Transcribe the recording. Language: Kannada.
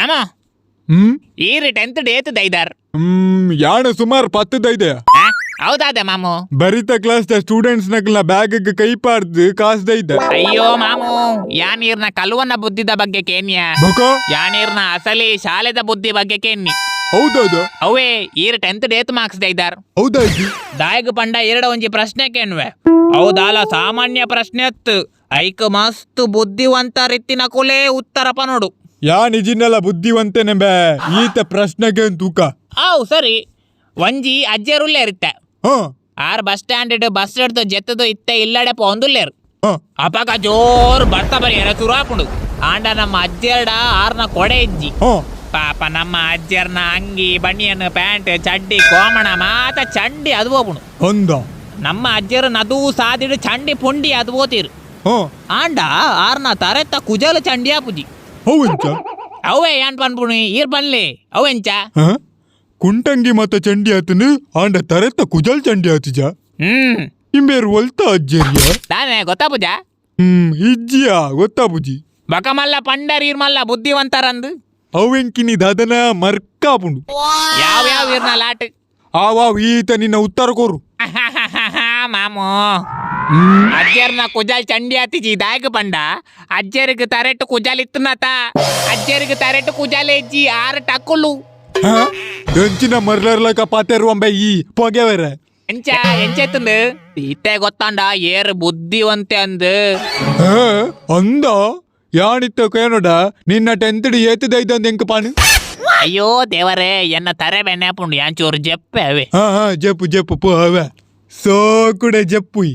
ಮಾಮ ಈರಿ 10th ಡೇತ್ ದೈದಾರ್ ಯಾಣ ಸುಮಾರು 10 ದೈದೆ ಹೌದಾದ ಮಾಮು ಬರಿತ ಕ್ಲಾಸ್ ಸ್ಟೂಡೆಂಟ್ಸ್ ನಕಲ್ನ ಬ್ಯಾಗ್ ಕೈ ಪಾಡ್ದು ಕಾಸ್ ದೈದ ಅಯ್ಯೋ ಮಾಮು ಯಾನೀರ್ನ ಕಲುವನ್ನ ಬುದ್ಧಿದ ಬಗ್ಗೆ ಕೇನ್ಯ ಯಾನೀರ್ನ ಅಸಲಿ ಶಾಲೆದ ಬುದ್ಧಿ ಬಗ್ಗೆ ಕೇನ್ನಿ ಹೌದೌದು ಅವೇ ಈರ್ 10th ಡೇತ್ ಮಾರ್ಕ್ಸ್ ದೈದಾರ್ ಹೌದಾಯ್ತು ದಾಯಗ ಪಂಡ ಎರಡು ಒಂಜಿ ಪ್ರಶ್ನೆ ಕೇನ್ವೆ ಹೌದಾಲ ಸಾಮಾನ್ಯ ಪ್ರಶ್ನೆ ಅತ್ತು ಐಕ್ ಮಸ್ತ್ ಬುದ್ಧಿವಂತ ರೀತಿನ ಕುಲೇ ಉತ್ತರ ಪನೋಡು ಯಾ ನಿಜಿನೆಲ್ಲ ಬುದ್ಧಿವಂತೇನೆ ಬೇ ಈತ ಪ್ರಶ್ನೆಗೆ ತೂಕ ಅವು ಸರಿ ಒಂಜಿ ಅಜ್ಜರುಲ್ಲೇ ಇರುತ್ತೆ ಹ ಆರ್ ಬಸ್ ಸ್ಟ್ಯಾಂಡ್ ಬಸ್ ಹಿಡ್ದು ಜೆತ್ತದು ಇತ್ತೆ ಇಲ್ಲಡೆ ಪೊಂದುಲ್ಲೇರು ಹ ಅಪಗ ಜೋರ್ ಬರ್ತಾ ಬರೀ ಎರ ಚುರಾಪುಂಡು ಆಂಡ ನಮ್ಮ ಅಜ್ಜರ್ಡ ಆರ್ನ ಕೊಡೆ ಇಜ್ಜಿ ಹ ಪಾಪ ನಮ್ಮ ಅಜ್ಜರ್ನ ಅಂಗಿ ಬನಿಯನ್ ಪ್ಯಾಂಟ್ ಚಡ್ಡಿ ಕೋಮಣ ಮಾತ ಚಂಡಿ ಅದು ಹೋಗುಣು ಅಂದ ನಮ್ಮ ಅಜ್ಜರು ನದು ಸಾದಿಡು ಚಂಡಿ ಪುಂಡಿ ಅದು ಹೋತಿರು ಹ ಆಂಡ ಆರ್ನ ತರೆತ್ತ ಕುಜಲು ಚಂಡಿಯಾ ಪುಜಿ ಹೌಂಚ ಅವೇ ಏನ್ ಪನ್ಪುಣಿ ಈರ್ ಬನ್ಲಿ ಅವೆಂಚ ಹ ಕುಂಟಂಗಿ ಮತ್ತ ಚಂಡಿ ಆತನು ಆಂಡ ತರೆತ್ತ ಕುಜಲ್ ಚಂಡಿ ಆತಿಜ ಇಂಬೇರು ಒಲ್ತ ಅಜ್ಜರಿಯ ತಾನೇ ಗೊತ್ತಾ ಪೂಜಾ ಇಜ್ಜಿಯ ಗೊತ್ತಾ ಬುಜಿ ಬಕಮಲ್ಲ ಪಂಡರ್ ಮಲ್ಲ ಬುದ್ಧಿವಂತರಂದು ಅವೆಂಕಿನಿ ದದನ ಮರ್ಕಾಪುಂಡು ಯಾವ್ಯಾವ ಇರ್ನ ಲಾಟ್ ಆವಾವ್ ಈತ ನಿನ್ನ ಉತ್ತರ ಕೋರು ಮಾಮು ಅಜ್ಜರ್ನ ಕುಜಾಲ್ ಚಂಡಿ ಆತಿಜಿ ದಾಯಕ ಪಂಡ ಅಜ್ಜರಿಗೆ ತರೆಟ್ಟು ಕುಜಾಲ್ ಇತ್ತುನತ ಅಜ್ಜರಿಗೆ ತರೆಟ್ಟು ಕುಜಾಲ್ ಎಜ್ಜಿ ಆರು ಟಕ್ಕುಲು ಎಂಚಿನ ಮರ್ಲರ್ಲಕ ಪಾತೆರು ಅಂಬೆ ಈ ಪೊಗೆವರ ಎಂಚೆತ್ತಂದು ಇತ್ತೆ ಗೊತ್ತಾಂಡ ಏರ್ ಬುದ್ಧಿವಂತೆ ಅಂದು ಅಂದ ಯಾಣಿತ್ತ ಕೇನೋಡ ನಿನ್ನ 10th ಏತದೈದಂದ ಎಂಕ ಪಾನು ಅಯ್ಯೋ ದೇವರೇ ಎನ್ನ ತರೆ ಬೆನ್ನೆ ಪುಂಡು ಯಾಂಚೂರು ಜಪ್ಪೆ ಅವೇ ಜಪ್ಪು ಜಪ್ಪು ಪೋ ಅವ ಸೋ ಕೂಡ ಜಪ್ಪುಯಿ